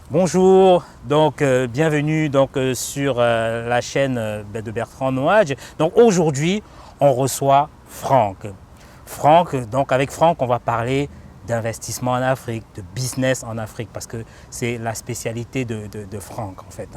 Bonjour, bienvenue sur la chaîne de Bertrand Nouadj. Donc aujourd'hui, on reçoit Franck. Avec Franck, on va parler d'investissement en Afrique, de business en Afrique, parce que c'est la spécialité de Franck en fait.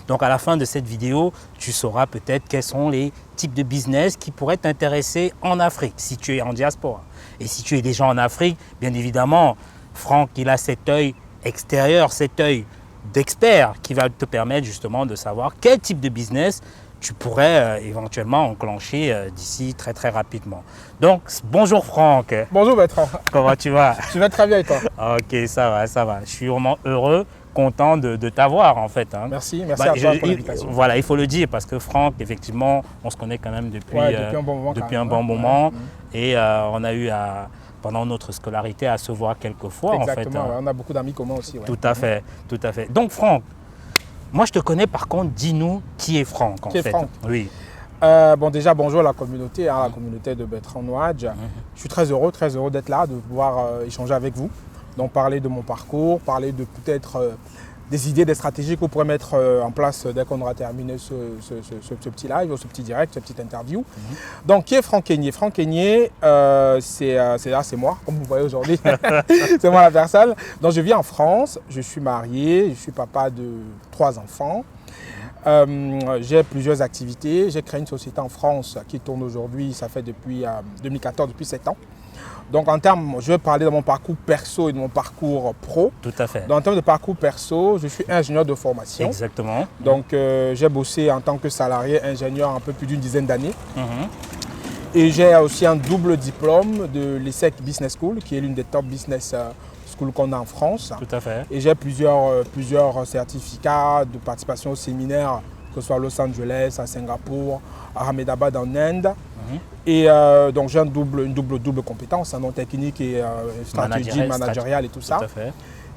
Donc à la fin de cette vidéo, tu sauras peut-être quels sont les types de business qui pourraient t'intéresser en Afrique, si tu es en diaspora. Et si tu es déjà en Afrique, bien évidemment, Franck, il a cet œil extérieur, cet œil d'expert qui va te permettre justement de savoir quel type de business tu pourrais éventuellement enclencher d'ici très rapidement. Donc, bonjour Franck. Bonjour Bertrand. Comment tu vas? Je vais très bien et toi? Ok, ça va. Je suis vraiment heureux, content de t'avoir en fait. Merci à toi pour l'invitation. Voilà, il faut le dire parce que Franck, effectivement, on se connaît quand même depuis un bon moment. Et on a eu pendant notre scolarité à se voir quelques fois. Exactement, en fait. On a beaucoup d'amis communs aussi. Tout à fait. Donc Franck, moi je te connais par contre, dis-nous qui est Franck en fait. Qui est Franck? Oui. Déjà bonjour à la communauté, la communauté de Bertrand Nouadj. Je suis très heureux d'être là, de pouvoir échanger avec vous. Donc parler de mon parcours, parler de peut-être des idées, des stratégies qu'on pourrait mettre en place dès qu'on aura terminé ce petit live, ce petit direct, cette petite interview. Donc, qui est Franck Aigné? Franck Aigné, c'est moi, comme vous voyez aujourd'hui. C'est moi la personne. Donc, je vis en France, je suis marié, je suis papa de 3 enfants. J'ai plusieurs activités. J'ai créé une société en France qui tourne aujourd'hui, ça fait depuis 2014, depuis 7 ans. Donc en termes, je vais parler de mon parcours perso et de mon parcours pro. Tout à fait. Donc, en termes de parcours perso, je suis ingénieur de formation. Exactement. Donc j'ai bossé en tant que salarié ingénieur un peu plus d'une dizaine d'années. Et j'ai aussi un double diplôme de l'ESSEC Business School, qui est l'une des top business schools qu'on a en France. Tout à fait. Et j'ai plusieurs certificats de participation au séminaire, que ce soit à Los Angeles, à Singapour, à Ahmedabad en Inde. Et donc j'ai une double compétence, donc technique et stratégie, managériale et tout ça. Tout à fait.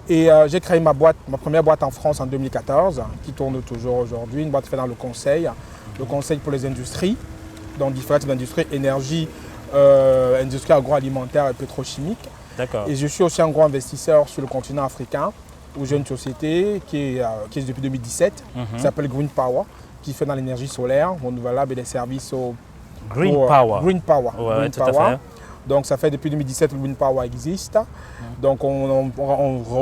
Et j'ai créé ma première boîte en France en 2014, qui tourne toujours aujourd'hui, une boîte faite dans le conseil pour les industries, donc différentes industries, énergie, industrie agroalimentaire et pétrochimique. D'accord. Et je suis aussi un gros investisseur sur le continent africain, où j'ai une société qui est depuis 2017, qui s'appelle Green Power, qui fait dans l'énergie solaire, renouvelable et des services au Green Power. Green Power. Ouais, Green tout à Power. fait. Donc ça fait depuis 2017 que Green Power existe. Donc on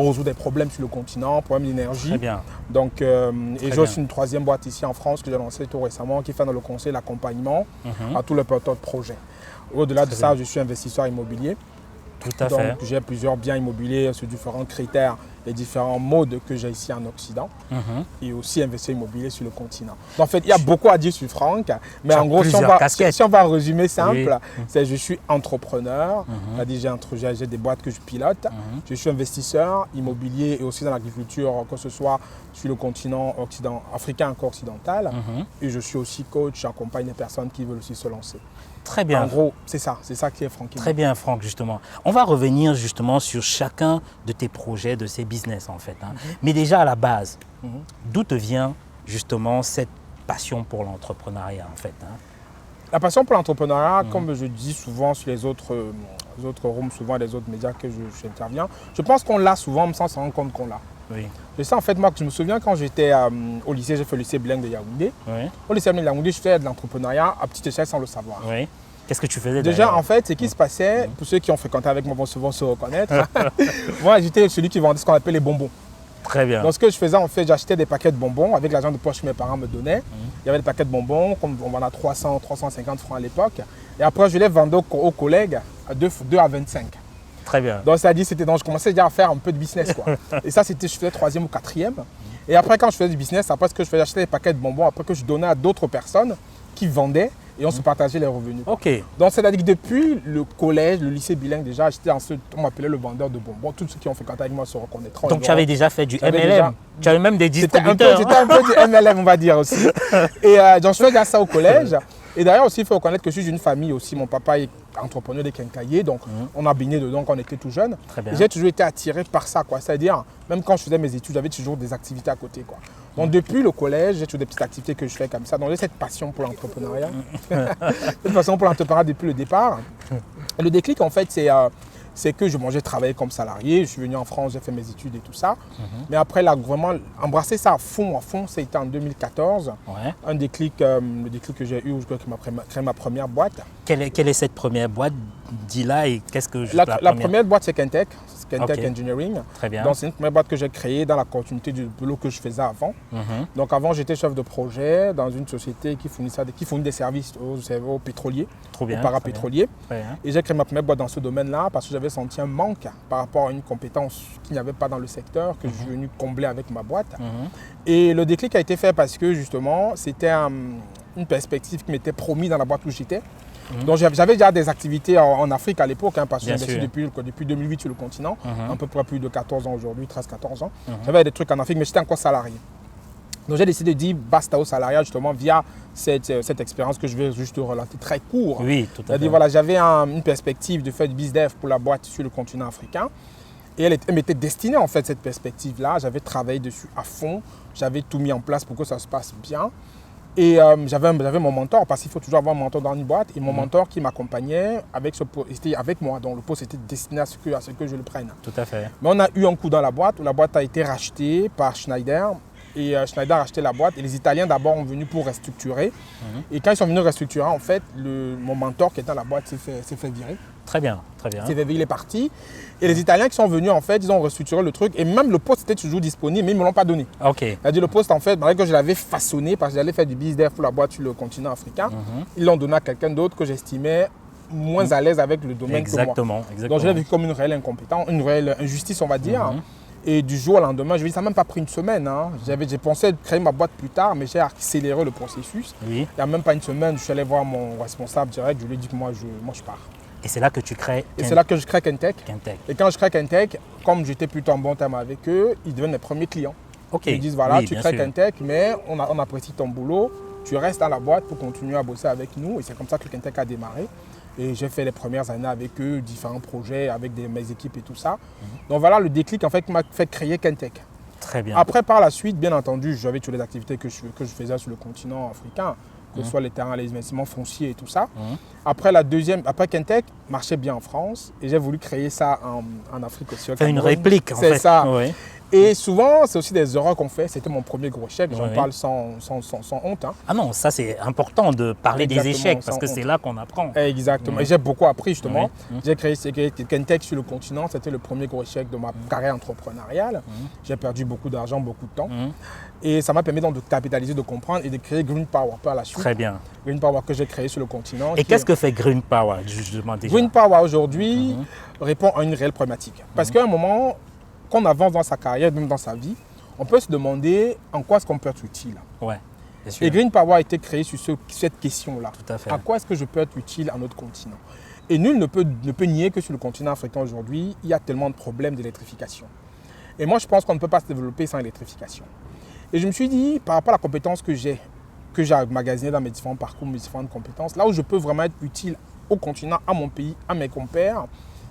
résout des problèmes sur le continent, problèmes d'énergie. Très bien. Donc, et j'ai aussi une 3e boîte ici en France que j'ai lancée tout récemment, qui fait dans le conseil l'accompagnement à tous les porteurs de projets. Au-delà de ça, je suis investisseur immobilier. Tout à fait. Donc j'ai plusieurs biens immobiliers sur différents critères et différents modes que j'ai ici en Occident. Et aussi investisseur immobilier sur le continent. Donc, en fait, il y a beaucoup à dire sur Franck, mais en gros, si on va résumer simple, c'est je suis entrepreneur, c'est-à-dire j'ai des boîtes que je pilote, je suis investisseur immobilier et aussi dans l'agriculture, que ce soit sur le continent africain encore occidental, et je suis aussi coach, j'accompagne des personnes qui veulent aussi se lancer. Très bien. En gros, c'est ça qui est Franck. Très bien, Franck, justement. On va revenir justement sur chacun de tes projets, de ces business en fait. Mais déjà à la base, d'où te vient justement cette passion pour l'entrepreneuriat en fait? La passion pour l'entrepreneuriat, comme je dis souvent sur les autres rooms, souvent les autres médias que j'interviens, je pense qu'on l'a souvent sans s'en rendre compte qu'on l'a. Oui. C'est ça en fait, moi, je me souviens quand j'étais au lycée, j'ai fait le lycée bilingue de Yaoundé. Oui. Au lycée bilingue de Yaoundé, je faisais de l'entrepreneuriat à petite échelle sans le savoir. Oui. Qu'est-ce que tu faisais déjà en fait, ce qui se passait, pour ceux qui ont fréquenté avec moi vont souvent se reconnaître, moi j'étais celui qui vendait ce qu'on appelle les bonbons. Très bien. Donc ce que je faisais en fait, j'achetais des paquets de bonbons avec l'argent de poche que mes parents me donnaient. Il y avait des paquets de bonbons, comme on vendait à 300, 350 francs à l'époque. Et après je les vendais aux collègues à 2 à 25. Très bien. Donc ça dit, je commençais déjà à faire un peu de business quoi. Et ça je faisais 3e ou 4e. Et après quand je faisais du business, après ce que je faisais, j'achetais des paquets de bonbons, après que je donnais à d'autres personnes qui vendaient. Et on se partageait les revenus. Ok. Donc c'est-à-dire que depuis le collège, le lycée bilingue déjà, j'étais on m'appelait le vendeur de bonbons. Tous ceux qui ont fréquenté avec moi se reconnaîtront. Donc tu avais déjà fait du MLM. Tu avais même des distributeurs. C'était un peu du MLM on va dire aussi. Et donc je faisais ça au collège. Et d'ailleurs aussi il faut reconnaître que je suis d'une famille aussi. Mon papa est entrepreneur des quincailliers, donc on a baigné dedans quand on était tout jeune. J'ai toujours été attiré par ça quoi. C'est-à-dire même quand je faisais mes études, j'avais toujours des activités à côté quoi. Donc depuis le collège, j'ai toujours des petites activités que je fais comme ça. Donc j'ai cette passion pour l'entrepreneuriat. Cette passion pour l'entrepreneuriat depuis le départ. Et le déclic en fait, c'est c'est que j'ai travaillé comme salarié, je suis venu en France, j'ai fait mes études et tout ça. Mais après, là, vraiment, embrasser ça à fond, c'était en 2014. Ouais. Un déclic, le déclic que j'ai eu, où je crois que créé ma première boîte. Quelle est cette première boîte? Dis-la et qu'est-ce que La première boîte, c'est Kentech. Kentech Ok. Engineering. Très bien. Donc, c'est une première boîte que j'ai créée dans la continuité du boulot que je faisais avant. Donc, avant, j'étais chef de projet dans une société qui fournit des services aux pétroliers, Trop bien. aux parapétroliers. Très bien. Et j'ai créé ma première boîte dans ce domaine-là parce que j'avais senti un manque par rapport à une compétence qu'il n'y avait pas dans le secteur que je suis venu combler avec ma boîte. Et le déclic a été fait parce que justement, c'était une perspective qui m'était promise dans la boîte où j'étais. Donc j'avais déjà des activités en Afrique à l'époque, parce que Bien j'ai investi sûr. depuis 2008 sur le continent, à peu près plus de 14 ans aujourd'hui, 13-14 ans. J'avais des trucs en Afrique, mais j'étais encore salarié. Donc j'ai décidé de dire basta au salariat justement via cette expérience que je vais juste relater très court. Oui, tout à fait. C'est-à-dire voilà, j'avais une perspective de faire du business pour la boîte sur le continent africain. Et elle m'était destinée en fait cette perspective-là. J'avais travaillé dessus à fond. J'avais tout mis en place pour que ça se passe bien. Et j'avais mon mentor, parce qu'il faut toujours avoir un mentor dans une boîte. Et mon mentor qui m'accompagnait était avec moi. Donc le poste était destiné à ce que je le prenne. Tout à fait. Mais on a eu un coup dans la boîte où la boîte a été rachetée par Schneider. Et Schneider a acheté la boîte. Et les Italiens d'abord ont venu pour restructurer. Et quand ils sont venus restructurer, en fait, mon mentor qui était dans la boîte s'est fait virer. Très bien, très bien. Il est parti. Et les Italiens qui sont venus, en fait, ils ont restructuré le truc. Et même le poste était toujours disponible, mais ils ne me l'ont pas donné. Ok. C'est-à-dire le poste, en fait, malgré que je l'avais façonné, parce que j'allais faire du business pour la boîte sur le continent africain, ils l'ont donné à quelqu'un d'autre que j'estimais moins à l'aise avec le domaine que moi. Exactement. Donc je l'ai vu comme une réelle incompétence, une réelle injustice, on va dire. Et du jour au lendemain, je vais dire, ça n'a même pas pris une semaine. J'ai pensé créer ma boîte plus tard, mais j'ai accéléré le processus. Oui. Il n'y a même pas une semaine, je suis allé voir mon responsable direct, je lui ai dit que moi je pars. Et c'est là que tu crées Et c'est là que je crée Kentech. Kentech. Et quand je crée Kentech, comme j'étais plutôt en bon terme avec eux, ils deviennent mes premiers clients. Ok. Ils disent voilà, Oui, tu bien crées sûr. Kentech, mais on apprécie ton boulot, tu restes dans la boîte pour continuer à bosser avec nous. Et c'est comme ça que Kentech a démarré. Et j'ai fait les premières années avec eux, différents projets, avec mes équipes et tout ça. Donc voilà le déclic en fait qui m'a fait créer Kentech. Très bien. Après, par la suite, bien entendu, j'avais toutes les activités que je faisais sur le continent africain, que ce soit les terrains, les investissements fonciers et tout ça. Après Kentech marchait bien en France et j'ai voulu créer ça en Afrique aussi. Faire une réplique en fait. C'est ça. Oui. Et souvent, c'est aussi des erreurs qu'on fait. C'était mon premier gros échec, j'en Oui. parle sans honte. Ah non, ça c'est important de parler des Exactement, échecs parce sans que honte. c'est là qu'on apprend. Exactement. Et j'ai beaucoup appris justement. Oui. J'ai créé Kentech sur le continent. C'était le premier gros échec de ma carrière entrepreneuriale. J'ai perdu beaucoup d'argent, beaucoup de temps. Et ça m'a permis donc de capitaliser, de comprendre et de créer Green Power par la suite. Très bien. Green Power que j'ai créé sur le continent. Et qu'est-ce que fait Green Power justement déjà? Green Power aujourd'hui répond à une réelle problématique. Parce qu'à un moment, qu'on avance dans sa carrière, même dans sa vie, on peut se demander en quoi est-ce qu'on peut être utile. Ouais, bien sûr. Et Green Power a été créé sur cette question-là. Tout à fait. À quoi est-ce que je peux être utile à notre continent? Et nul ne peut nier que sur le continent africain aujourd'hui, il y a tellement de problèmes d'électrification. Et moi, je pense qu'on ne peut pas se développer sans électrification. Et je me suis dit, par rapport à la compétence que j'ai emmagasinée dans mes différents parcours, mes différentes compétences, là où je peux vraiment être utile au continent, à mon pays, à mes compères,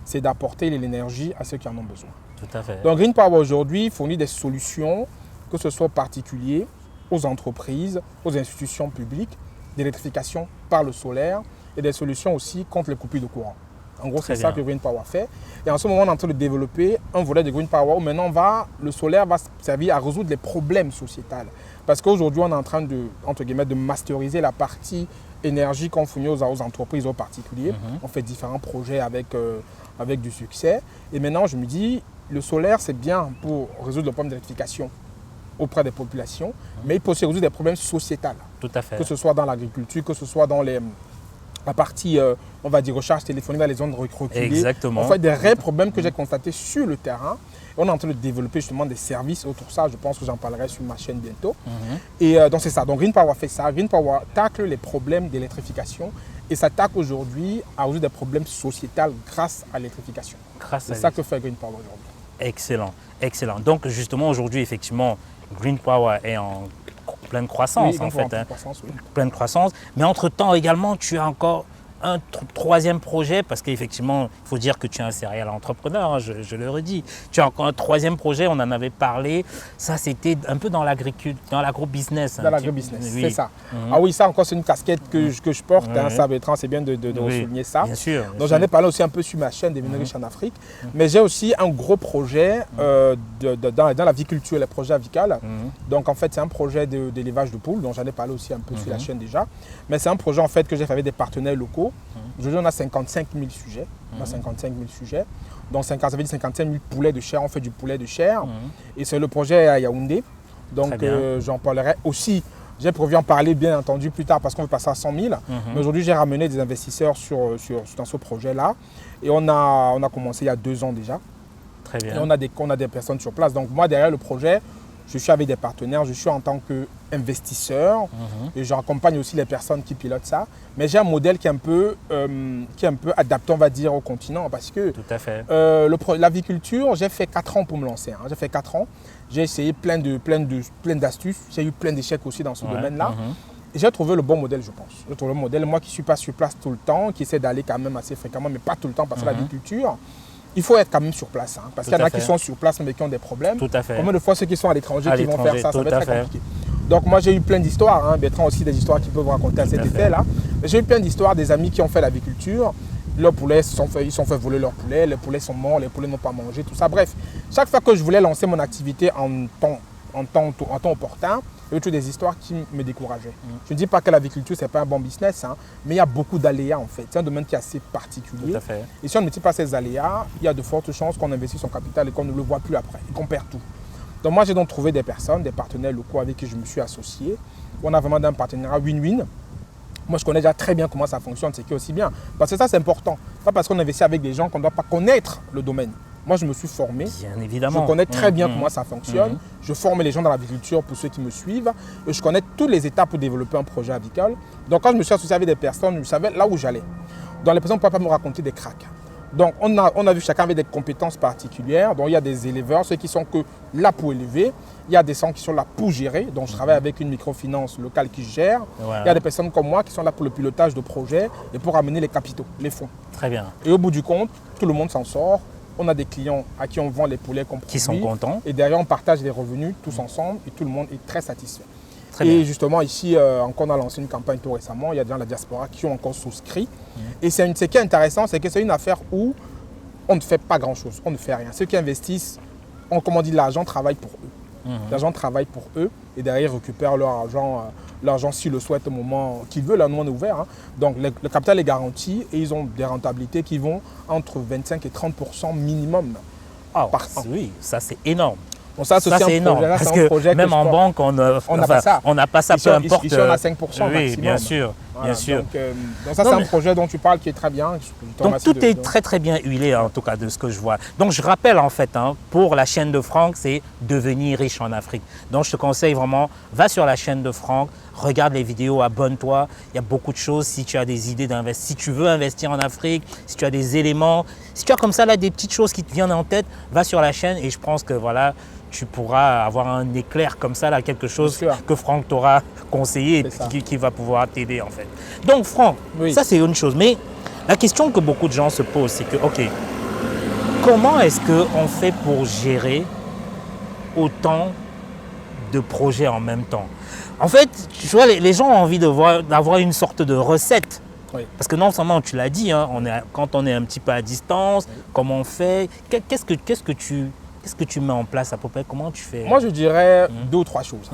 c'est d'apporter l'énergie à ceux qui en ont besoin. Tout à fait. Donc Green Power aujourd'hui fournit des solutions, que ce soit aux particuliers, aux entreprises, aux institutions publiques, d'électrification par le solaire et des solutions aussi contre les coupures de courant. En gros, c'est ça que Green Power fait. Et en ce moment, on est en train de développer un volet de Green Power où maintenant le solaire va servir à résoudre les problèmes sociétals. Parce qu'aujourd'hui, on est en train de, entre guillemets, de masteriser la partie énergie qu'on fournit aux entreprises, aux particuliers. On fait différents projets avec du succès. Et maintenant, je me dis, le solaire, c'est bien pour résoudre le problème d'électrification auprès des populations, mais il peut aussi résoudre des problèmes sociétals. Tout à fait. Que ce soit dans l'agriculture, que ce soit dans la partie, on va dire, recharge téléphonique dans les zones reculées. Exactement. En fait, des réels problèmes que j'ai constatés sur le terrain. Et on est en train de développer justement des services autour de ça. Je pense que j'en parlerai sur ma chaîne bientôt. Et donc, c'est ça. Donc, Green Power fait ça. Green Power tacle les problèmes d'électrification et s'attaque aujourd'hui à résoudre des problèmes sociétals grâce à l'électrification. C'est ça que fait Green Power aujourd'hui. Excellent, excellent. Donc, justement, aujourd'hui, effectivement, Green Power est en pleine croissance, Oui, en fait. croissance, oui. Pleine croissance. Mais entre-temps, également, tu as encore un troisième projet, parce qu'effectivement, il faut dire que tu es un serial entrepreneur, hein, je le redis. Tu as encore un troisième projet, on en avait parlé. Ça, c'était un peu dans l'agriculture, dans l'agro-business. Dans l'agro-business, oui. c'est ça. Ah oui, ça encore, c'est une casquette que je porte. Hein, ça, Bertrand, c'est bien de souligner ça. Bien sûr. Donc, j'en ai parlé aussi un peu sur ma chaîne Devenir riche en Afrique. Mais j'ai aussi un gros projet dans l'aviculture, les projets avicoles. Donc, en fait, c'est un projet d'élevage de poules, dont j'en ai parlé aussi un peu sur la chaîne déjà. Mais c'est un projet, en fait, que j'ai fait avec des partenaires locaux. Aujourd'hui, on a 55 000 sujets. On a 55 000 sujets. Donc, ça veut dire 55 000 poulets de chair. On fait du poulet de chair. Et c'est le projet à Yaoundé. Donc, j'en parlerai aussi. J'ai prévu en parler, bien entendu, plus tard parce qu'on veut passer à 100 000. Mais aujourd'hui, j'ai ramené des investisseurs dans ce projet-là. Et on a commencé il y a 2 ans déjà. Très bien. Et on a des personnes sur place. Donc, moi, derrière le projet, je suis avec des partenaires, je suis en tant qu'investisseur et j'accompagne aussi les personnes qui pilotent ça. Mais j'ai un modèle qui est un peu adapté, on va dire, au continent parce que tout à fait. L'aviculture, j'ai fait 4 ans pour me lancer. Hein. J'ai fait 4 ans. J'ai essayé plein d'astuces. J'ai eu plein d'échecs aussi dans ce domaine-là. Et j'ai trouvé le bon modèle, je pense. J'ai trouvé le modèle, moi qui ne suis pas sur place tout le temps, qui essaie d'aller quand même assez fréquemment, mais pas tout le temps parce que l'aviculture, il faut être quand même sur place. Hein, parce qu'il y en a qui sont sur place mais qui ont des problèmes. Tout à fait. Combien de fois ceux qui sont à l'étranger qui vont faire ça, ça va être très compliqué. Fait. Donc moi j'ai eu plein d'histoires, hein, Bertrand aussi des histoires qu'il peut vous raconter à cet effet-là. J'ai eu plein d'histoires des amis qui ont fait l'aviculture. Leurs poulets ils sont fait voler leurs poulets, les poulets sont morts, les poulets n'ont pas mangé, tout ça. Bref, chaque fois que je voulais lancer mon activité en temps opportun, il y a eu toutes des histoires qui me décourageaient. Je ne dis pas que l'aviculture, ce n'est pas un bon business, hein, mais il y a beaucoup d'aléas en fait. C'est un domaine qui est assez particulier. Tout à fait. Et si on ne multiplie pas ces aléas, il y a de fortes chances qu'on investisse son capital et qu'on ne le voit plus après, et qu'on perd tout. Donc moi, j'ai donc trouvé des personnes, des partenaires locaux avec qui je me suis associé. On a vraiment un partenariat win-win. Moi, je connais déjà très bien comment ça fonctionne, c'est qui aussi bien. Parce que ça, c'est important. Pas parce qu'on investit avec des gens qu'on ne doit pas connaître le domaine. Moi, je me suis formé. Bien évidemment. Je connais très bien comment ça fonctionne. Je forme les gens dans l'agriculture pour ceux qui me suivent. Et je connais toutes les étapes pour développer un projet avicole. Donc, quand je me suis associé avec des personnes, je savais là où j'allais. Donc, les personnes ne pouvaient pas me raconter des cracks. Donc, on a vu chacun avec des compétences particulières. Donc, il y a des éleveurs, ceux qui sont que là pour élever. Il y a des gens qui sont là pour gérer. Donc, je travaille avec une microfinance locale qui gère. Voilà. Il y a des personnes comme moi qui sont là pour le pilotage de projets et pour amener les capitaux, les fonds. Très bien. Et au bout du compte, tout le monde s'en sort. On a des clients à qui on vend les poulets qu'on produit. Qui sont contents. Et derrière, on partage les revenus tous ensemble et tout le monde est très satisfait. Très bien. Et justement, ici, encore on a lancé une campagne tout récemment. Il y a des gens de la diaspora qui ont encore souscrit. Et ce qui est intéressant, c'est que c'est une affaire où on ne fait pas grand-chose. On ne fait rien. Ceux qui investissent, comme on dit, l'argent travaille pour eux. L'argent travaille pour eux et derrière, ils récupèrent leur argent s'ils le souhaitent au moment qu'ils veulent. Là, nous, on est ouvert. Hein. Donc, le capital est garanti et ils ont des rentabilités qui vont entre 25 et 30% minimum par an. Oui, ça, c'est énorme. Donc ça, c'est énorme. Projet, parce que même en banque, on n'a pas ça. On n'a pas ça, peu importe. Ici, on a 5% oui, maximum. Bien sûr. Voilà, bien sûr. Donc ça, c'est un projet dont tu parles qui est très bien. Donc tout est très très bien huilé en tout cas de ce que je vois. Donc je rappelle en fait, hein, pour la chaîne de Franck, c'est devenir riche en Afrique. Donc je te conseille vraiment, va sur la chaîne de Franck, regarde les vidéos, abonne-toi. Il y a beaucoup de choses. Si tu as des idées d'investir, si tu veux investir en Afrique, si tu as des éléments, si tu as comme ça là des petites choses qui te viennent en tête, va sur la chaîne et je pense que voilà, tu pourras avoir un éclair comme ça, là, quelque chose que Franck t'aura conseillé et qui va pouvoir t'aider en fait. Donc Franck, ça c'est une chose. Mais la question que beaucoup de gens se posent, c'est que, ok, comment est-ce qu'on fait pour gérer autant de projets en même temps? En fait, tu vois, les gens ont envie d'avoir une sorte de recette. Oui. Parce que non seulement, tu l'as dit, hein, quand on est un petit peu à distance, comment on fait? Qu'est-ce que tu mets en place à peu près? Comment tu fais? Moi, je dirais 2 ou 3 choses.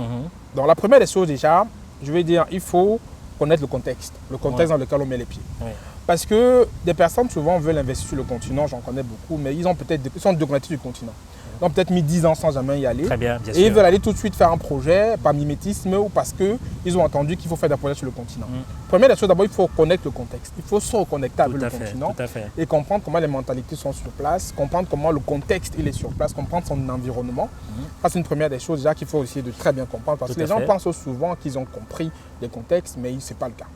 Donc, la première des choses, déjà, je vais dire, il faut connaître le contexte dans lequel on met les pieds. Oui. Parce que des personnes, souvent, veulent investir sur le continent, j'en connais beaucoup, mais ils sont déconnectés du continent. Ils ont peut-être mis 10 ans sans jamais y aller. Très bien, bien et sûr. Ils veulent aller tout de suite faire un projet, par mimétisme ou parce qu'ils ont entendu qu'il faut faire des projets sur le continent. Première des choses, d'abord, il faut connaître le contexte. Il faut se reconnecter avec le continent et comprendre comment les mentalités sont sur place, comprendre comment le contexte il est sur place, comprendre son environnement. Ça, c'est une première des choses déjà qu'il faut essayer de très bien comprendre parce que les gens pensent souvent qu'ils ont compris les contextes, mais ce n'est pas le cas.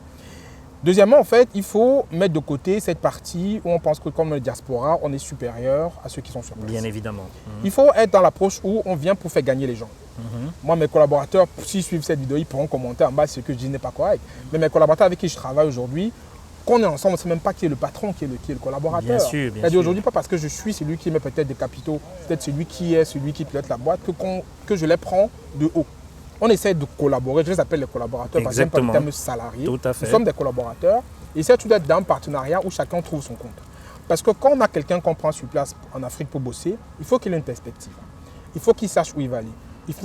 Deuxièmement, en fait, il faut mettre de côté cette partie où on pense que comme le diaspora, on est supérieur à ceux qui sont sur place. Bien évidemment. Il faut être dans l'approche où on vient pour faire gagner les gens. Moi, mes collaborateurs, s'ils suivent cette vidéo, ils pourront commenter en bas ce que je dis n'est pas correct. Mais mes collaborateurs avec qui je travaille aujourd'hui, quand on est ensemble, on ne sait même pas qui est le patron, qui est le collaborateur. Bien sûr, bien C'est-à-dire sûr. aujourd'hui, pas parce que je suis celui qui met peut-être des capitaux, peut-être celui qui pilote la boîte, que je les prends de haut. On essaie de collaborer, je les appelle les collaborateurs, parce que j'aime pas le terme salarié. Tout à fait. Nous sommes des collaborateurs, et c'est tout d'être dans un partenariat où chacun trouve son compte. Parce que quand on a quelqu'un qu'on prend sur place en Afrique pour bosser, il faut qu'il ait une perspective. Il faut qu'il sache où il va aller.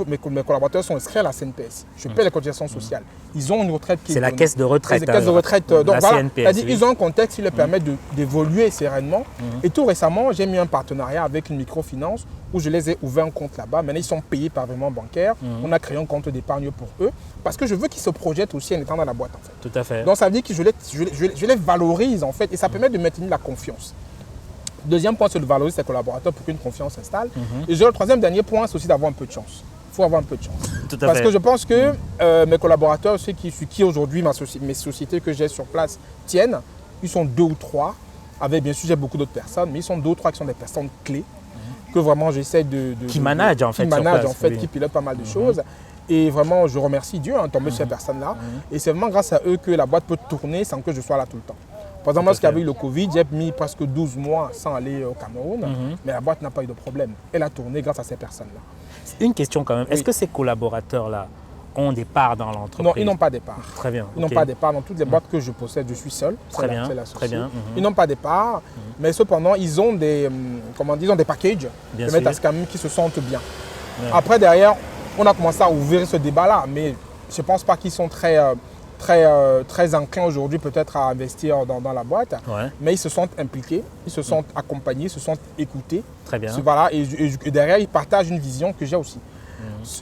Mes collaborateurs sont inscrits à la CNPS. Je paie les cotisations sociales. Ils ont une retraite qui est C'est la donnée. caisse de retraite. C'est la caisse de retraite. Donc la voilà, CNPS, c'est-à-dire oui. ils ont un contexte qui leur permet d'évoluer sereinement. Et tout récemment, j'ai mis un partenariat avec une microfinance où je les ai ouvert un compte là-bas. Maintenant, ils sont payés par virement bancaire. On a créé un compte d'épargne pour eux parce que je veux qu'ils se projettent aussi en étant dans la boîte. En fait. Tout à fait. Donc ça veut dire que je les valorise en fait et ça permet de maintenir la confiance. Deuxième point, c'est de valoriser ses collaborateurs pour qu'une confiance s'installe. Et le troisième dernier point, c'est aussi d'avoir un peu de chance. Il faut avoir un peu de chance. Tout à Parce fait. que je pense que mes collaborateurs, ceux qui aujourd'hui, mes sociétés que j'ai sur place tiennent, ils sont 2 ou 3. Avec bien sûr, j'ai beaucoup d'autres personnes, mais ils sont 2 ou 3 qui sont des personnes clés que vraiment j'essaie qui managent en fait. qui managent sur en place, fait, oui. qui pilotent pas mal de choses. Et vraiment, je remercie Dieu, tombé sur ces personnes-là. Et c'est vraiment grâce à eux que la boîte peut tourner sans que je sois là tout le temps. Par exemple, lorsqu'il y avait eu le Covid, j'ai mis presque 12 mois sans aller au Cameroun, mais la boîte n'a pas eu de problème. Elle a tourné grâce à ces personnes-là. Une question quand même. Est-ce que ces collaborateurs-là ont des parts dans l'entreprise? Non, ils n'ont pas de part. Très bien. Ils n'ont ok. pas de part dans toutes les boîtes que je possède. Je suis seul. Très bien, c'est très bien. Ils n'ont pas de part, mais cependant, ils ont des, des packages Bien de mettre à sûr. ce quand même qui se sentent bien. Ouais. Après, derrière, on a commencé à ouvrir ce débat-là, mais je ne pense pas qu'ils sont très enclins aujourd'hui peut-être à investir dans la boîte, Ouais. mais ils se sentent impliqués, ils se sentent accompagnés, ils se sentent écoutés. Très bien. Voilà, et derrière, ils partagent une vision que j'ai aussi.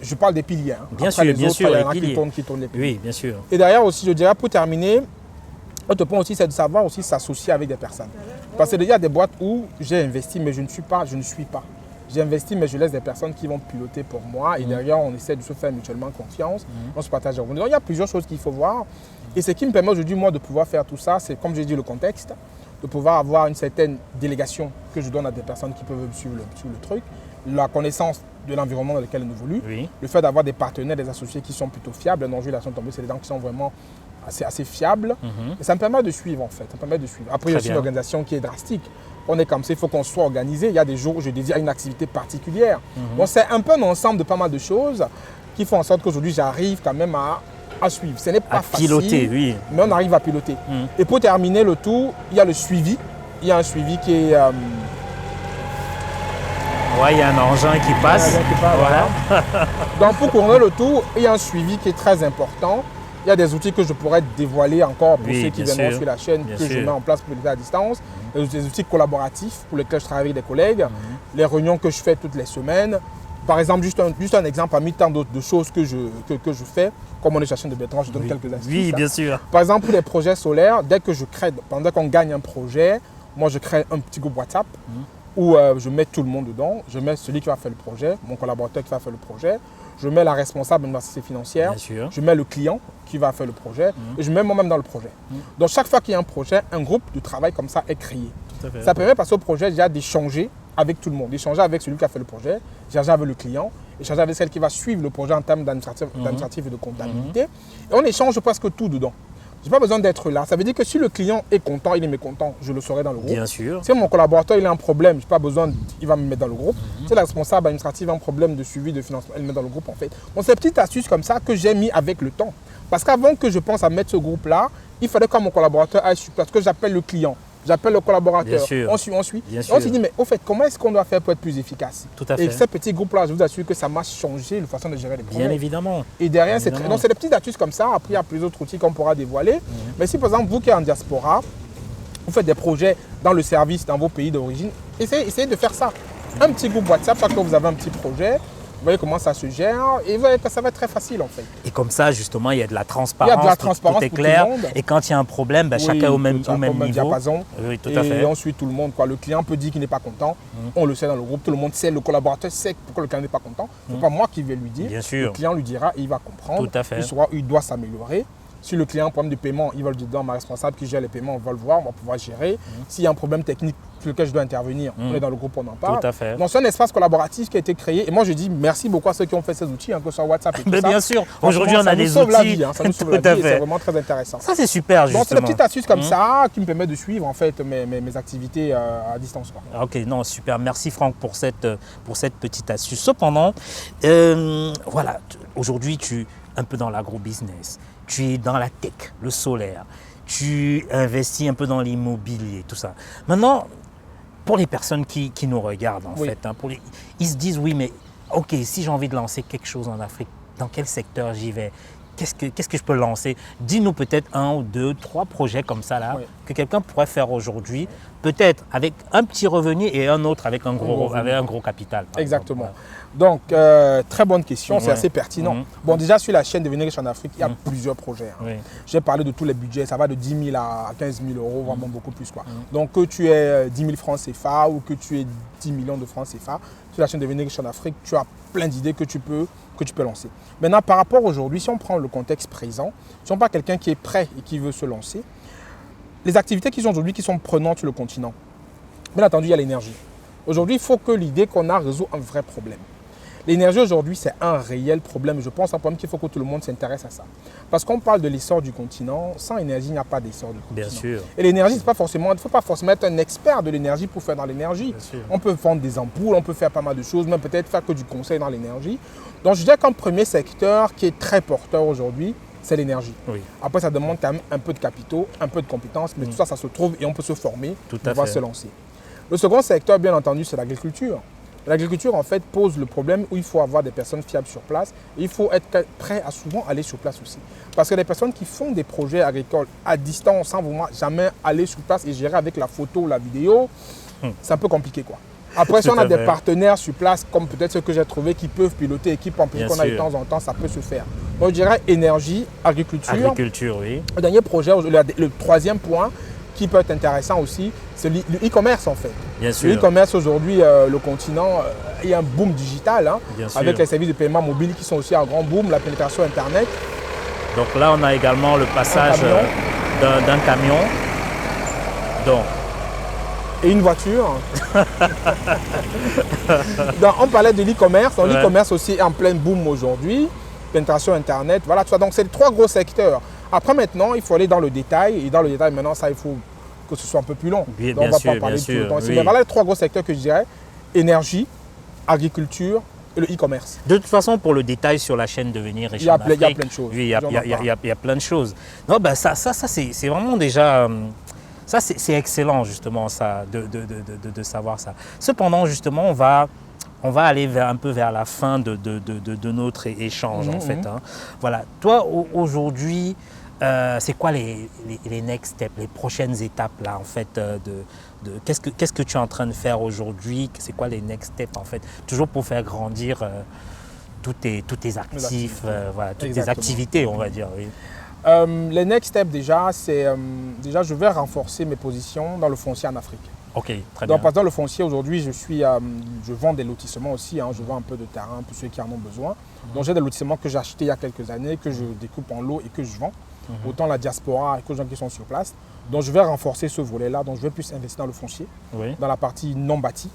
Je parle des piliers. Bien Après, sûr, les bien autres, sûr, il y les en a piliers. qui tournent les piliers. Oui, bien sûr. Et derrière aussi, je dirais, pour terminer, autre point aussi, c'est de savoir aussi s'associer avec des personnes. Parce que il y a des boîtes où j'ai investi, mais je ne suis pas. J'ai investi, mais je laisse des personnes qui vont piloter pour moi. Et derrière, on essaie de se faire mutuellement confiance. On se partage les revenus. Donc, il y a plusieurs choses qu'il faut voir. Et ce qui me permet aujourd'hui, moi, de pouvoir faire tout ça, c'est, comme j'ai dit, le contexte, de pouvoir avoir une certaine délégation que je donne à des personnes qui peuvent suivre le truc, la connaissance de l'environnement dans lequel on évolue, Oui. le fait d'avoir des partenaires, des associés qui sont plutôt fiables. Non, je sont tombés, c'est des gens qui sont vraiment assez fiables. Et ça me permet de suivre, en fait. Ça me permet de suivre. Après, il y a Très aussi une bien. organisation qui est drastique. On est comme ça, il faut qu'on soit organisé. Il y a des jours où je dédie à une activité particulière. Donc, c'est un peu un ensemble de pas mal de choses qui font en sorte qu'aujourd'hui, j'arrive quand même à suivre. Ce n'est pas À facile, piloter, oui. mais on arrive à piloter. Et pour terminer le tout, il y a le suivi. Il y a un suivi qui est... Ouais, il y a un engin qui passe. Voilà. Donc pour couronner le tout, il y a un suivi qui est très important. Il y a des outils que je pourrais dévoiler encore pour Oui, ceux qui bien viendront sûr. sur la chaîne, Bien que je sûr. mets en place pour les à distance. Des outils collaboratifs pour lesquels je travaille avec des collègues. Les réunions que je fais toutes les semaines. Par exemple, juste un exemple parmi tant d'autres de choses que je fais, comme on est sur la chaîne de Bertrand, je donne quelques astuces. Oui, bien sûr. Par exemple, pour les projets solaires, dès que je crée, pendant qu'on gagne un projet, moi je crée un petit groupe WhatsApp où je mets tout le monde dedans. Je mets celui qui va faire le projet, mon collaborateur qui va faire le projet. Je mets la responsable de l'université financière. Bien sûr. Je mets le client qui va faire le projet. Et je mets moi-même dans le projet. Donc chaque fois qu'il y a un projet, un groupe de travail comme ça est créé. Tout à fait. Ça permet, parce qu'au projet, déjà d'échanger avec tout le monde, d'échanger avec celui qui a fait le projet, d'échanger avec le client, échanger avec celle qui va suivre le projet en termes d'administratif et de comptabilité. Et on échange presque tout dedans. Je n'ai pas besoin d'être là. Ça veut dire que si le client est content, il est mécontent, je le saurai dans le groupe. Bien sûr. Si mon collaborateur il a un problème, je n'ai pas besoin, il va me mettre dans le groupe. Si la responsable administrative a un problème de suivi de financement, elle me met dans le groupe en fait. Donc c'est une petite astuce comme ça que j'ai mis avec le temps. Parce qu'avant que je pense à mettre ce groupe-là, il fallait que mon collaborateur aille sur place, que j'appelle le client. J'appelle le collaborateur, Bien sûr. on suit. Bien Et sûr. on s'est dit, mais au fait, comment est-ce qu'on doit faire pour être plus efficace? Tout à Et fait. ce petit groupe-là, je vous assure que ça m'a changé la façon de gérer les projets. Bien évidemment. Et derrière, c'est Évidemment. donc c'est des petites astuces comme ça. Après, il y a plusieurs autres outils qu'on pourra dévoiler. Mais si par exemple, vous qui êtes en diaspora, vous faites des projets dans le service, dans vos pays d'origine, essayez de faire ça. Un petit groupe WhatsApp, chaque fois que vous avez un petit projet, vous voyez comment ça se gère et vous voyez que ça va être très facile en fait. Et comme ça, justement, il y a de la transparence. Il y a de la tout- transparence tout est pour tout clair. le monde. Et quand il y a un problème, ben, chacun est au même niveau. diapason. Oui, tout à Et fait. on suit tout le monde. Quoi. Le client peut dire qu'il n'est pas content. On le sait dans le groupe. Tout le monde sait, le collaborateur sait pourquoi le client n'est pas content. Ce n'est pas moi qui vais lui dire. Bien sûr. Le client lui dira et il va comprendre. Tout à fait. Il doit s'améliorer. Si le client a un problème de paiement, il va le dire dans ma responsable qui gère les paiements, on va le voir, on va pouvoir gérer. S'il y a un problème technique, sur lequel je dois intervenir. On est dans le groupe, on en parle. Tout à fait. Donc c'est un espace collaboratif qui a été créé. Et moi je dis merci beaucoup à ceux qui ont fait ces outils, que ce soit WhatsApp et tout Mais ça. bien sûr, aujourd'hui on a des Ça nous sauve la outils. vie, ça nous sauve Tout la à vie et fait. c'est vraiment très intéressant. Ça c'est super justement. Donc c'est des petites astuces comme ça qui me permettent de suivre en fait mes activités à distance, quoi. Ok, non, super. Merci Franck pour cette petite astuce. Cependant, voilà, aujourd'hui tu es un peu dans l'agro-business, tu es dans la tech, le solaire, tu investis un peu dans l'immobilier, tout ça. Maintenant, pour les personnes qui nous regardent en fait, hein, ils se disent oui, mais ok, si j'ai envie de lancer quelque chose en Afrique, dans quel secteur j'y vais? Qu'est-ce que je peux lancer? Dis-nous peut-être 1 ou 2, 3 projets comme ça là, que quelqu'un pourrait faire aujourd'hui, peut-être avec un petit revenu et un autre avec un gros capital. Exactement. Donc, très bonne question, c'est assez pertinent. Bon, déjà sur la chaîne Devenir riche en Afrique, il y a plusieurs projets. Hein. J'ai parlé de tous les budgets, ça va de 10 000 à 15 000 euros, vraiment beaucoup plus, quoi. Donc, que tu aies 10 000 francs CFA ou que tu aies 10 millions de francs CFA, sur la chaîne Devenir riche en Afrique, tu as plein d'idées que tu peux lancer. Maintenant, par rapport aujourd'hui, si on prend le contexte présent, si on pas quelqu'un qui est prêt et qui veut se lancer, les activités qu'ils ont aujourd'hui qui sont prenantes sur le continent, bien entendu, il y a l'énergie. Aujourd'hui, il faut que l'idée qu'on a résout un vrai problème. L'énergie aujourd'hui, c'est un réel problème. Je pense un problème qu'il faut que tout le monde s'intéresse à ça. Parce qu'on parle de l'essor du continent, sans énergie, il n'y a pas d'essor du continent. Bien sûr. Et l'énergie, il ne faut pas forcément être un expert de l'énergie pour faire dans l'énergie. On peut vendre des ampoules, on peut faire pas mal de choses, même peut-être faire que du conseil dans l'énergie. Donc je dirais qu'un premier secteur qui est très porteur aujourd'hui, c'est l'énergie. Après, ça demande quand même un peu de capitaux, un peu de compétences, mais tout ça, ça se trouve et on peut se former pour pouvoir se lancer. Le second secteur, bien entendu, c'est l'agriculture. L'agriculture, en fait, pose le problème où il faut avoir des personnes fiables sur place et il faut être prêt à souvent aller sur place aussi. Parce que les personnes qui font des projets agricoles à distance, sans vraiment jamais aller sur place et gérer avec la photo ou la vidéo, c'est un peu compliqué, quoi. Après, si on a des partenaires sur place, comme peut-être ceux que j'ai trouvés qui peuvent piloter et qui qu'on a de temps en temps, ça peut se faire. Donc, je dirais énergie, agriculture. Agriculture, oui. Le dernier projet, le troisième point, qui peut être intéressant aussi, c'est le e-commerce en fait. Bien sûr. Le e-commerce aujourd'hui, le continent, il y a un boom digital hein, avec les services de paiement mobile qui sont aussi un grand boom, la pénétration Internet. Donc là, on a également le passage d'un camion. Donc. Et une voiture. Donc, on parlait de l'e-commerce. L'e-commerce aussi est en plein boom aujourd'hui. Pénétration Internet, voilà. Donc, c'est les 3 gros secteurs. Après, maintenant, il faut aller dans le détail. Et dans le détail, maintenant, ça, il faut que ce soit un peu plus long. Bien, donc, on ne va sûr, pas parler de tout le temps. Oui. Mais voilà les 3 gros secteurs que je dirais. Énergie, agriculture et le e-commerce. De toute façon, pour le détail sur la chaîne Devenir riche en Afrique, il y a plein de choses. Oui, il y a plein de choses. Non, ben ça c'est vraiment déjà... Ça, c'est excellent, justement, ça, de savoir ça. Cependant, justement, on va aller un peu vers la fin de notre échange, en fait. Hein. Voilà. Toi, aujourd'hui, c'est quoi les next steps, les prochaines étapes, là, en fait, qu'est-ce que tu es en train de faire aujourd'hui? C'est quoi les next steps, en fait? Toujours pour faire grandir tous tes actifs, voilà, toutes tes activités, on va dire, oui. Les next steps déjà, c'est je vais renforcer mes positions dans le foncier en Afrique. Ok, très bien. Donc, par exemple, le foncier aujourd'hui, je vends des lotissements aussi, hein, je vends un peu de terrain pour ceux qui en ont besoin. Donc j'ai des lotissements que j'ai achetés il y a quelques années, que je découpe en lots et que je vends. Autant la diaspora que les gens qui sont sur place. Donc je vais renforcer ce volet-là, donc je vais plus investir dans le foncier, dans la partie non bâtie.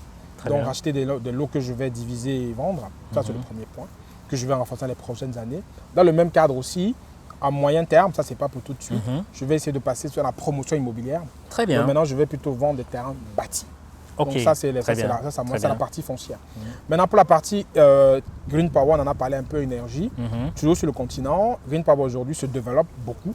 Donc acheter des lots que je vais diviser et vendre, ça c'est le premier point, que je vais renforcer dans les prochaines années. Dans le même cadre aussi, à moyen terme, ça c'est pas pour tout de suite, je vais essayer de passer sur la promotion immobilière. Très bien. Donc maintenant je vais plutôt vendre des terrains bâtis. Donc ça c'est la partie foncière. Maintenant pour la partie Green Power, on en a parlé un peu, énergie. Toujours sur le continent, Green Power aujourd'hui se développe beaucoup.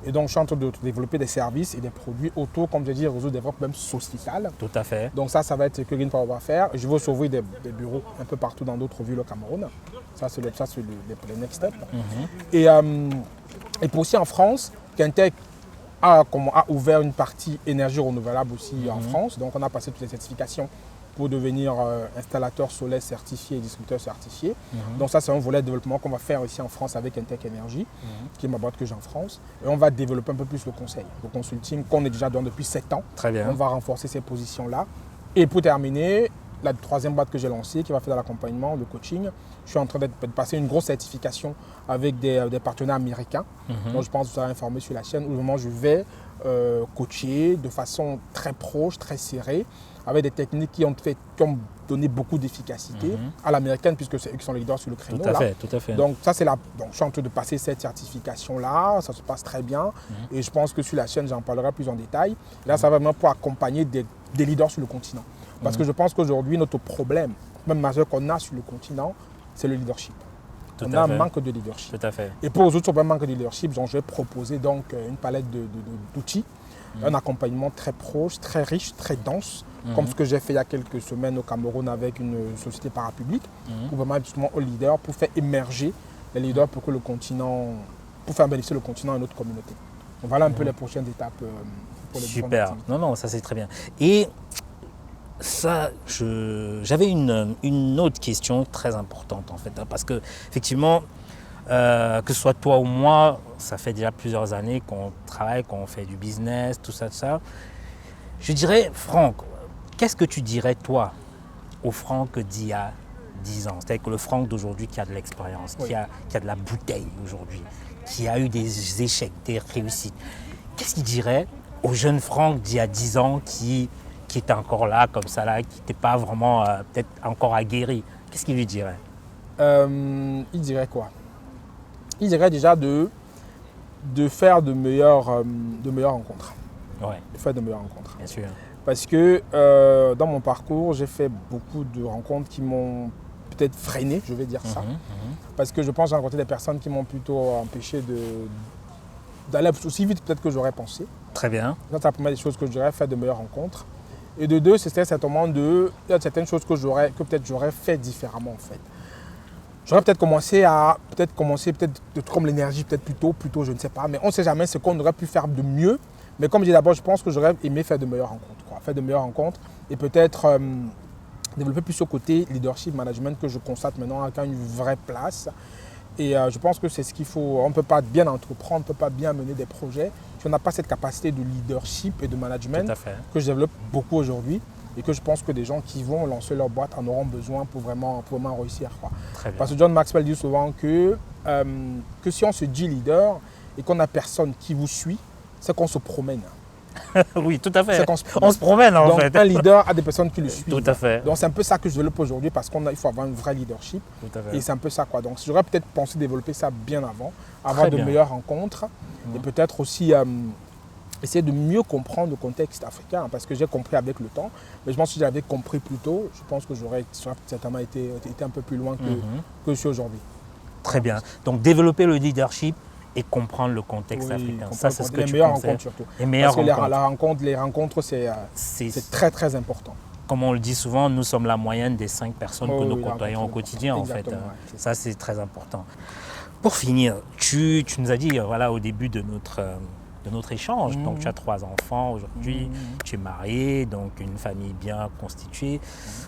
Et donc je suis en train de développer des services et des produits autour, comme je dis, réseau de développement même sociétal. Tout à fait. Donc ça va être ce que Green Power va faire. Je vais aussi ouvrir des bureaux un peu partout dans d'autres villes au Cameroun. Ça c'est les next steps. Et pour aussi en France, Quintec a ouvert une partie énergie renouvelable aussi en France. Donc on a passé toutes les certifications pour devenir installateur solaire certifié et distributeur certifié. Donc ça c'est un volet de développement qu'on va faire ici en France avec Quintec Énergie, qui est ma boîte que j'ai en France. Et on va développer un peu plus le conseil, le consulting qu'on est déjà dans depuis 7 ans. Très bien. On va renforcer ces positions-là. Et pour terminer, la troisième boîte que j'ai lancée, qui va faire de l'accompagnement, le coaching. Je suis en train de passer une grosse certification avec des partenaires américains. Donc je pense que vous serez informé sur la chaîne où vraiment je vais coacher de façon très proche, très serrée, avec des techniques qui ont donné beaucoup d'efficacité à l'américaine, puisque c'est eux qui sont les leaders sur le créneau. Tout à fait. Donc ça, donc, je suis en train de passer cette certification-là, ça se passe très bien. Et je pense que sur la chaîne, j'en parlerai plus en détail. Là, ça va vraiment pour accompagner des leaders sur le continent. Parce que je pense qu'aujourd'hui, notre problème, même majeur qu'on a sur le continent, c'est le leadership. On a un manque de leadership. Tout à fait. Et pour résoudre ce manque de leadership, je vais proposer donc une palette d'outils, un accompagnement très proche, très riche, très dense, comme ce que j'ai fait il y a quelques semaines au Cameroun avec une société parapublique, pour vraiment justement aux leaders, pour faire émerger les leaders pour que le continent, pour faire bénéficier le continent à notre communauté. Donc voilà un peu les prochaines étapes pour les Super. Non, ça c'est très bien. Et ça, j'avais une autre question très importante en fait, parce que effectivement, que ce soit toi ou moi, ça fait déjà plusieurs années qu'on travaille, qu'on fait du business, tout ça. Je dirais, Franck, qu'est-ce que tu dirais toi au Franck d'il y a 10 ans? C'est-à-dire que le Franck d'aujourd'hui qui a de l'expérience, qui a de la bouteille aujourd'hui, qui a eu des échecs, des réussites. Qu'est-ce qu'il dirait au jeune Franck d'il y a 10 ans qui était encore là, comme ça, là, qui n'était pas vraiment peut-être encore aguerri? Qu'est-ce qu'il lui dirait? Il dirait quoi? Il dirait déjà de faire de meilleures rencontres. Ouais. De faire de meilleures rencontres. Bien sûr. Parce que dans mon parcours, j'ai fait beaucoup de rencontres qui m'ont peut-être freiné, je vais dire ça. Parce que je pense que j'ai rencontré des personnes qui m'ont plutôt empêché d'aller aussi vite peut-être que j'aurais pensé. Très bien. Ça, c'est la première des choses que je dirais, faire de meilleures rencontres. Et de deux, c'était certainement il y a certaines choses que peut-être j'aurais fait différemment en fait. J'aurais peut-être commencé comme l'énergie, peut-être plus tôt, je ne sais pas. Mais on ne sait jamais ce qu'on aurait pu faire de mieux. Mais comme je dis d'abord, je pense que j'aurais aimé faire de meilleures rencontres. Faire de meilleures rencontres et peut-être développer plus ce côté leadership management que je constate maintenant avec une vraie place. Et je pense que c'est ce qu'il faut. On ne peut pas bien entreprendre, on ne peut pas bien mener des projets si on n'a pas cette capacité de leadership et de management que je développe beaucoup aujourd'hui et que je pense que des gens qui vont lancer leur boîte en auront besoin pour vraiment réussir. Parce que John Maxwell dit souvent que si on se dit leader et qu'on n'a personne qui vous suit, c'est qu'on se promène. Oui, tout à fait. On se promène en Donc, fait. Un leader a des personnes qui le suivent. Tout à fait. Donc c'est un peu ça que je développe aujourd'hui parce qu'il faut avoir un vrai leadership. Tout à fait. Et c'est un peu ça quoi. Donc j'aurais peut-être pensé développer ça bien avant, avoir de meilleures rencontres et peut-être aussi essayer de mieux comprendre le contexte africain parce que j'ai compris avec le temps. Mais je pense que si j'avais compris plus tôt, je pense que j'aurais certainement été un peu plus loin que je suis aujourd'hui. Très bien. Donc développer le leadership et comprendre le contexte africain. Ça, c'est ce que tu meilleures rencontres surtout. Parce que les rencontres, c'est très très important. Comme on le dit souvent, nous sommes la moyenne des 5 personnes que nous côtoyons au quotidien en fait. Ça, c'est très important. Pour finir, tu nous as dit voilà, au début de notre échange, donc tu as 3 enfants aujourd'hui, tu es marié, donc une famille bien constituée.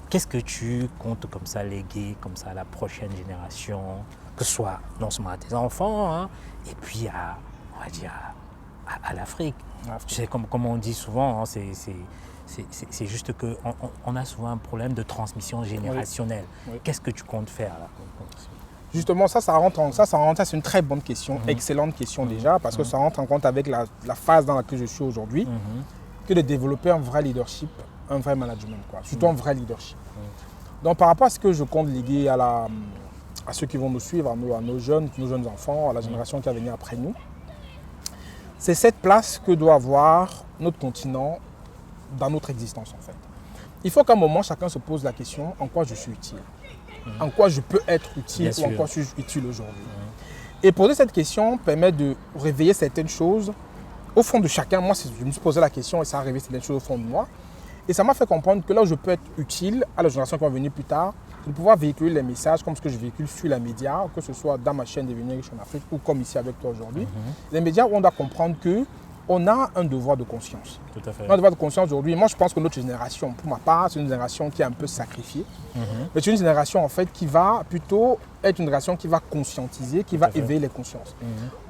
Qu'est-ce que tu comptes comme ça léguer comme ça à la prochaine génération, que ce soit non seulement à tes enfants, et puis à l'Afrique. Comme on dit souvent, c'est juste qu'on a souvent un problème de transmission générationnelle. Oui. Qu'est-ce que tu comptes faire là? Justement, ça c'est une très bonne question, excellente question déjà, parce que ça rentre en compte avec la phase dans laquelle je suis aujourd'hui, que de développer un vrai leadership, un vrai management, surtout un vrai leadership. Donc par rapport à ce que je compte léguer à ceux qui vont nous suivre, à nos jeunes enfants, à la génération qui va venir après nous, c'est cette place que doit avoir notre continent dans notre existence en fait. Il faut qu'à un moment, chacun se pose la question, en quoi je suis utile ? En quoi je peux être utile ou en quoi je suis utile aujourd'hui. Et poser cette question permet de réveiller certaines choses au fond de chacun. Moi, je me suis posé la question et ça a réveillé certaines choses au fond de moi. Et ça m'a fait comprendre que là où je peux être utile à la génération qui va venir plus tard, c'est de pouvoir véhiculer les messages comme ce que je véhicule sur les médias, que ce soit dans ma chaîne Devenir riche en Afrique ou comme ici avec toi aujourd'hui. Les médias où on doit comprendre qu'on a un devoir de conscience. Tout à fait. On a un devoir de conscience aujourd'hui. Moi, je pense que notre génération, pour ma part, c'est une génération qui est un peu sacrifiée. Mais c'est une génération en fait qui va plutôt être une génération qui va conscientiser, qui va éveiller les consciences.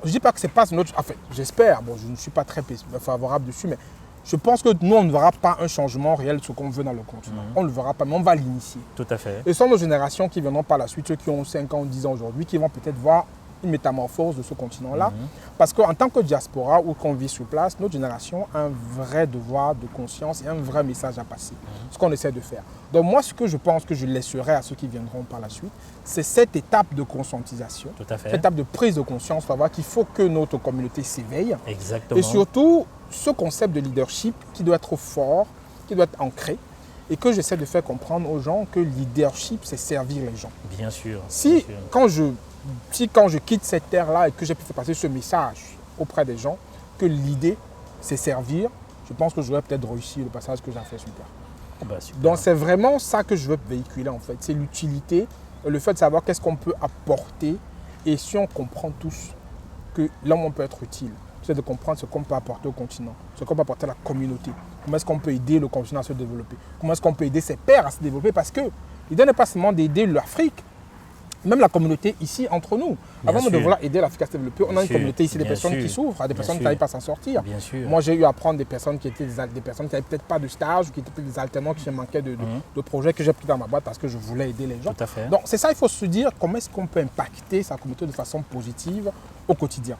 Je ne dis pas que c'est pas notre... En fait, j'espère, je ne suis pas très favorable dessus, mais Je pense que nous, on ne verra pas un changement réel de ce qu'on veut dans le continent. On ne le verra pas, mais on va l'initier. Tout à fait. Et ce sont nos générations qui viendront par la suite, ceux qui ont 5 ans, 10 ans aujourd'hui, qui vont peut-être voir une métamorphose de ce continent-là. Parce qu'en tant que diaspora ou qu'on vit sur place, notre génération a un vrai devoir de conscience et un vrai message à passer. Ce qu'on essaie de faire. Donc moi, ce que je pense que je laisserai à ceux qui viendront par la suite, c'est cette étape de conscientisation, Tout à fait. cette étape de prise de conscience pour voir qu'il faut que notre communauté s'éveille. Exactement. Et surtout, ce concept de leadership qui doit être fort, qui doit être ancré, et que j'essaie de faire comprendre aux gens que leadership, c'est servir les gens. Bien sûr. Si bien sûr. quand je quitte cette terre-là et que j'ai pu faire passer ce message auprès des gens, que l'idée, c'est servir, je pense que j'aurais peut-être réussi le passage que j'ai fait sur Terre. Ah bah, super. Donc c'est vraiment ça que je veux véhiculer en fait. C'est l'utilité, le fait de savoir qu'est-ce qu'on peut apporter et si on comprend tous que là où on peut être utile, c'est de comprendre ce qu'on peut apporter au continent, ce qu'on peut apporter à la communauté. Comment est-ce qu'on peut aider le continent à se développer? Comment est-ce qu'on peut aider ses pairs à se développer? Parce que l'idée n'est pas seulement d'aider l'Afrique, même la communauté ici entre nous. Bien Avant de sûr. vouloir aider l'Afrique à se développer, on a une sûr, communauté ici, des bien personnes sûr, qui souffrent, des bien personnes qui sûr. n'arrivent pas à s'en sortir. Bien sûr. Moi, j'ai eu à prendre des personnes qui étaient des personnes qui n'avaient peut-être pas de stage ou qui étaient peut-être des alternants qui manquaient de projets que j'ai pris dans ma boîte parce que je voulais aider les gens. Tout à fait. Donc c'est ça, il faut se dire comment est-ce qu'on peut impacter sa communauté de façon positive au quotidien.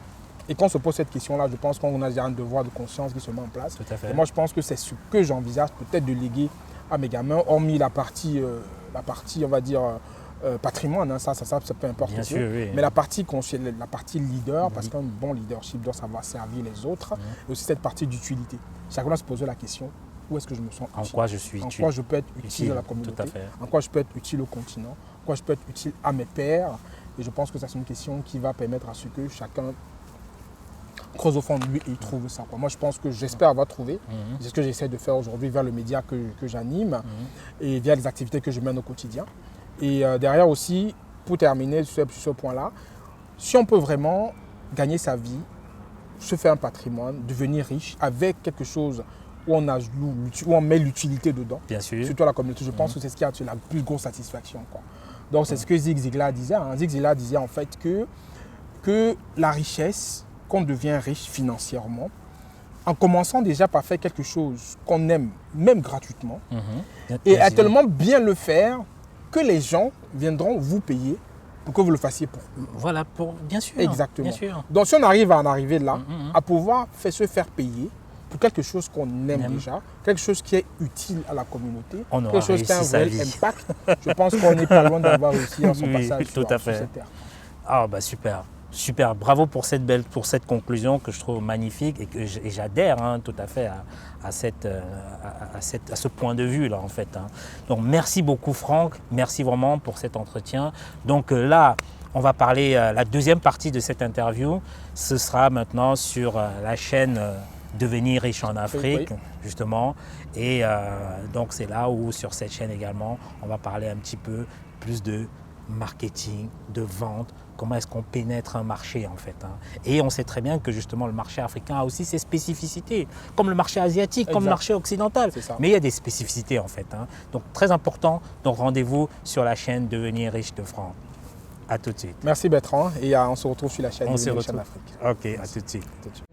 Et quand on se pose cette question-là, je pense qu'on a déjà un devoir de conscience qui se met en place. Tout à fait. Et moi, je pense que c'est ce que j'envisage peut-être de léguer à mes gamins, hormis la partie on va dire, patrimoine, hein, ça peut importe. Bien sûr, oui. Mais la partie leader, parce qu'un bon leadership doit savoir servir les autres, et aussi cette partie d'utilité. Chacun doit se poser la question, où est-ce que je me sens En utile? quoi je suis En utile? quoi je peux être utile à la communauté? Tout à fait. En quoi je peux être utile au continent? En quoi je peux être utile à mes pairs? Et je pense que ça, c'est une question qui va permettre à ce que chacun creuse au fond de lui et il trouve ça. Moi, je pense que j'espère avoir trouvé. C'est ce que j'essaie de faire aujourd'hui via le média que j'anime et via les activités que je mène au quotidien. Et derrière aussi, pour terminer sur ce point-là, si on peut vraiment gagner sa vie, se faire un patrimoine, devenir riche avec quelque chose où on met l'utilité dedans, Bien sûr. surtout à la communauté, je pense que c'est ce qui a la plus grosse satisfaction. Donc c'est ce que Zig Ziglar disait. Zig Ziglar disait en fait que la richesse, qu'on devient riche financièrement, en commençant déjà par faire quelque chose qu'on aime, même gratuitement, et à tellement bien le faire que les gens viendront vous payer pour que vous le fassiez pour eux. Voilà, bien sûr. Exactement. Bien sûr. Donc si on arrive à en arriver là, à pouvoir se faire payer pour quelque chose qu'on aime déjà, quelque chose qui est utile à la communauté, On aura quelque chose qui a un réussi sa réel vie. impact, je pense qu'on n'est pas loin d'avoir réussi à son Oui, passage tout à sur fait. cette terre. Ah bah super. Super, bravo pour cette conclusion que je trouve magnifique et j'adhère tout à fait à ce point de vue là en fait. Donc merci beaucoup Franck, merci vraiment pour cet entretien. Donc là, on va parler la deuxième partie de cette interview, ce sera maintenant sur la chaîne Devenir riche en Afrique, Oui. justement. Et donc c'est là où sur cette chaîne également, on va parler un petit peu plus de marketing, de vente, comment est-ce qu'on pénètre un marché en fait. Et on sait très bien que justement le marché africain a aussi ses spécificités, comme le marché asiatique, comme le marché occidental. C'est ça. Mais il y a des spécificités en fait. Donc très important, donc rendez-vous sur la chaîne Devenir riche de Franck. À tout de suite. Merci Bertrand et on se retrouve sur la chaîne On se Devenir riche en retrouve. Afrique. Ok, à tout de suite. Tout de suite.